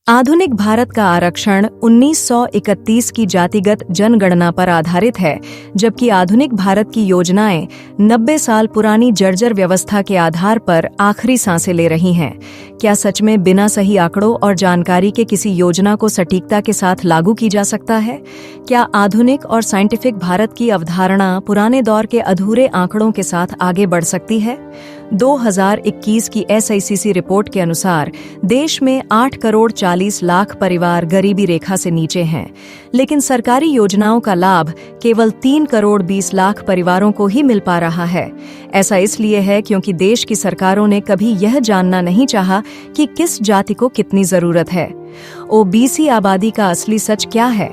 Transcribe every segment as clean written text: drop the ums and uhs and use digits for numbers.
आधुनिक भारत का आरक्षण 1931 की जातिगत जनगणना पर आधारित है, जबकि आधुनिक भारत की योजनाएं 90 साल पुरानी जर्जर व्यवस्था के आधार पर आखिरी सांसें ले रही हैं। क्या सच में बिना सही आंकड़ों और जानकारी के किसी योजना को सटीकता के साथ लागू की जा सकता है? क्या आधुनिक और साइंटिफिक भारत की अवधारणा पुराने दौर के अधूरे आंकड़ों के साथ आगे बढ़ सकती है? 2021 की SICC रिपोर्ट के अनुसार देश में 8 करोड़ 40 लाख परिवार गरीबी रेखा से नीचे हैं, लेकिन सरकारी योजनाओं का लाभ केवल 3 करोड़ 20 लाख परिवारों को ही मिल पा रहा है। ऐसा इसलिए है क्योंकि देश की सरकारों ने कभी यह जानना नहीं चाहा कि किस जाति को कितनी जरूरत है। OBC आबादी का असली सच क्या है?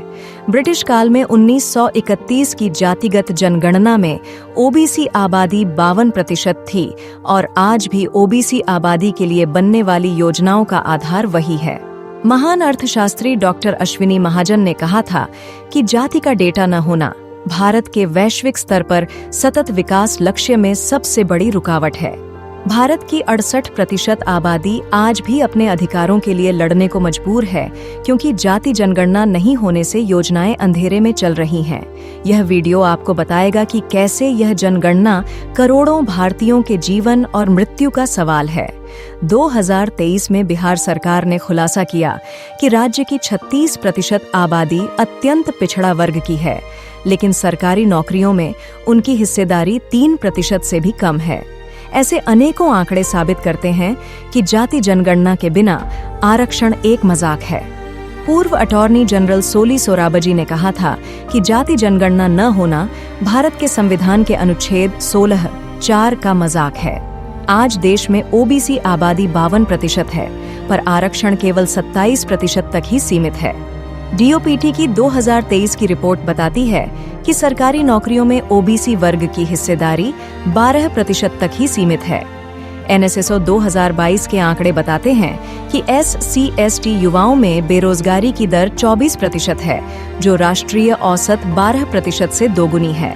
ब्रिटिश काल में 1931 की जातिगत जनगणना में OBC आबादी 52% थी और आज भी OBC आबादी के लिए बनने वाली योजनाओं का आधार वही है। महान अर्थशास्त्री डॉक्टर अश्विनी महाजन ने कहा था कि जाति का डेटा न होना भारत के वैश्विक स्तर पर सतत विकास लक्ष्य में सबसे बड़ी रुकावट है। भारत की 68% आबादी आज भी अपने अधिकारों के लिए लड़ने को मजबूर है, क्योंकि जाति जनगणना नहीं होने से योजनाएं अंधेरे में चल रही हैं। यह वीडियो आपको बताएगा कि कैसे यह जनगणना करोड़ों भारतीयों के जीवन और मृत्यु का सवाल है। 2023 में बिहार सरकार ने खुलासा किया कि राज्य की 36% आबादी अत्यंत पिछड़ा वर्ग की है, लेकिन सरकारी नौकरियों में उनकी हिस्सेदारी 3% से भी कम है। ऐसे अनेकों आंकड़े साबित करते हैं कि जाति जनगणना के बिना आरक्षण एक मजाक है। पूर्व अटॉर्नी जनरल सोली सोराबजी ने कहा था कि जाति जनगणना न होना भारत के संविधान के अनुच्छेद 16(4) का मजाक है। आज देश में OBC आबादी 52% है, पर आरक्षण केवल 27% तक ही सीमित है। DOPT की 2023 की रिपोर्ट बताती है कि सरकारी नौकरियों में OBC वर्ग की हिस्सेदारी 12% तक ही सीमित है। NSSO 2022 के आंकड़े बताते हैं कि SC/ST युवाओं में बेरोजगारी की दर 24% है, जो राष्ट्रीय औसत 12% से दोगुनी है।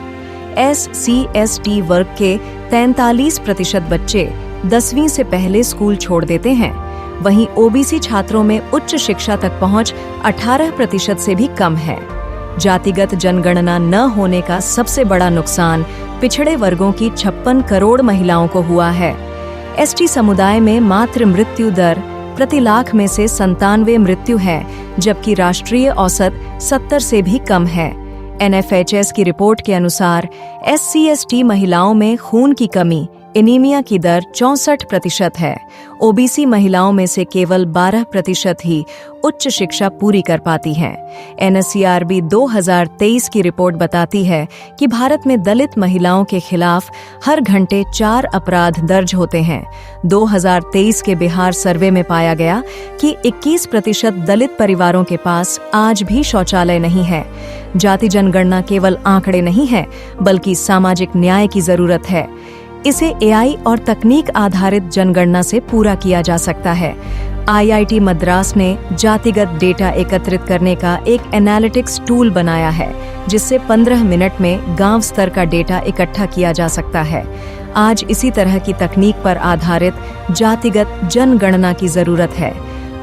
SC/ST वर्ग के 43% बच्चे 10वीं से पहले स्कूल छोड़ देते हैं। वहीं OBC छात्रों में उच्च शिक्षा तक पहुंच 18% से भी कम है। जातिगत जनगणना न होने का सबसे बड़ा नुकसान पिछड़े वर्गों की 56 करोड़ महिलाओं को हुआ है। ST समुदाय में मातृ मृत्यु दर प्रति लाख में से 97 मृत्यु है, जबकि राष्ट्रीय औसत 70 से भी कम है। NFHS की रिपोर्ट के अनुसार SC/ST महिलाओं में खून की कमी एनीमिया की दर 64% है। OBC महिलाओं में से केवल 12% ही उच्च शिक्षा पूरी कर पाती हैं। NSERB 2023 की रिपोर्ट बताती है कि भारत में दलित महिलाओं के खिलाफ हर घंटे 4 अपराध दर्ज होते हैं। 2023 के बिहार सर्वे में पाया गया कि 21% दलित परिवारों के पास आज भी शौचालय नहीं है। जाति जनगणना केवल आंकड़े नहीं है, बल्कि सामाजिक न्याय की जरूरत है। इसे AI और तकनीक आधारित जनगणना से पूरा किया जा सकता है। IIT मद्रास ने जातिगत डेटा एकत्रित करने का एक एनालिटिक्स टूल बनाया है, जिससे 15 मिनट में गांव स्तर का डेटा इकट्ठा किया जा सकता है। आज इसी तरह की तकनीक पर आधारित जातिगत जनगणना की जरूरत है।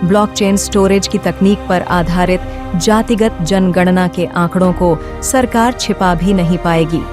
ब्लॉकचेन स्टोरेज की तकनीक पर आधारित जातिगत जनगणना के आंकड़ों को सरकार छिपा भी नहीं पाएगी।